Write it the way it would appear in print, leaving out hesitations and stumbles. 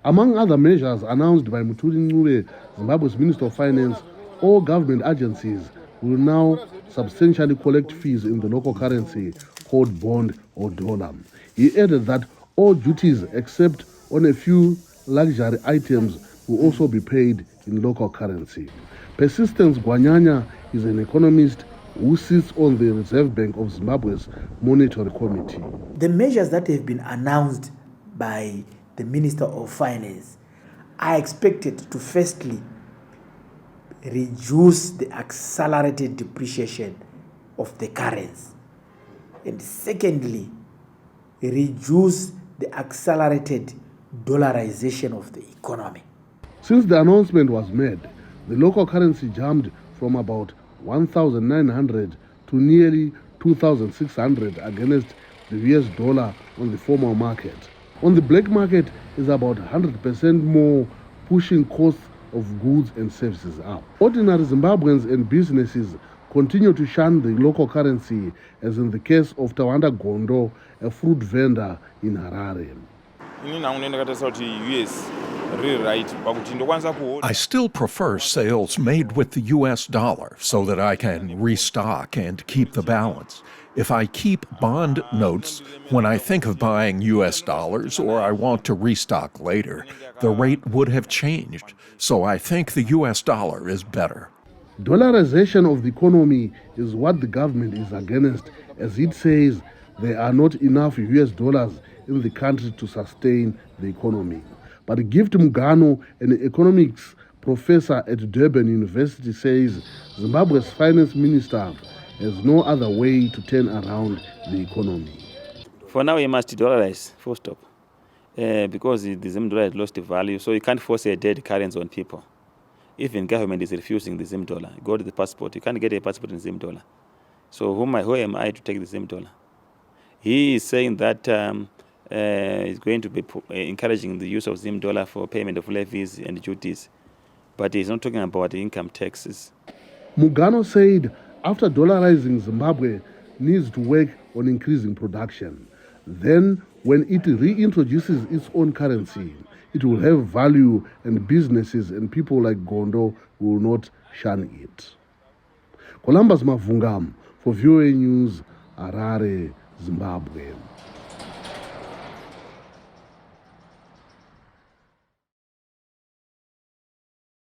Among other measures announced by Mutuli Ncube, Zimbabwe's Minister of Finance, all government agencies will now substantially collect fees in the local currency called bond or dollar. He added that all duties except on a few luxury items will also be paid in local currency. Persistence Gwanyanya is an economist who sits on the Reserve Bank of Zimbabwe's Monetary Committee. The measures that have been announced by the Minister of Finance are expected to firstly reduce the accelerated depreciation of the currency, and secondly, reduce the accelerated dollarization of the economy. Since the announcement was made, the local currency jumped from about 1,900 to nearly 2,600 against the US dollar on the formal market. On the black market is about 100% more, pushing costs of goods and services up. Ordinary Zimbabweans and businesses continue to shun the local currency, as in the case of Tawanda Gondo, a fruit vendor in Harare. I still prefer sales made with the US dollar so that I can restock and keep the balance. If I keep bond notes when I think of buying US dollars or I want to restock later, the rate would have changed. So I think the US dollar is better. Dollarization of the economy is what the government is against, as it says there are not enough US dollars in the country to sustain the economy. But Gift Mugano, an economics professor at Durban University, says Zimbabwe's finance minister has no other way to turn around the economy. For now, we must dollarize, full stop, because the Zim dollar has lost the value, so you can't force a dead currency on people. Even government is refusing the Zim dollar. Go to the passport, you can't get a passport in Zim dollar. So who am I to take the Zim dollar? He is saying that is going to be encouraging the use of Zim dollar for payment of levies and duties, but he's not talking about the income taxes. Mugano said after dollarizing, Zimbabwe needs to work on increasing production. Then, when it reintroduces its own currency, it will have value, and businesses and people like Gondo will not shun it. Columbus Mavhunga for VOANews, Harare, Zimbabwe.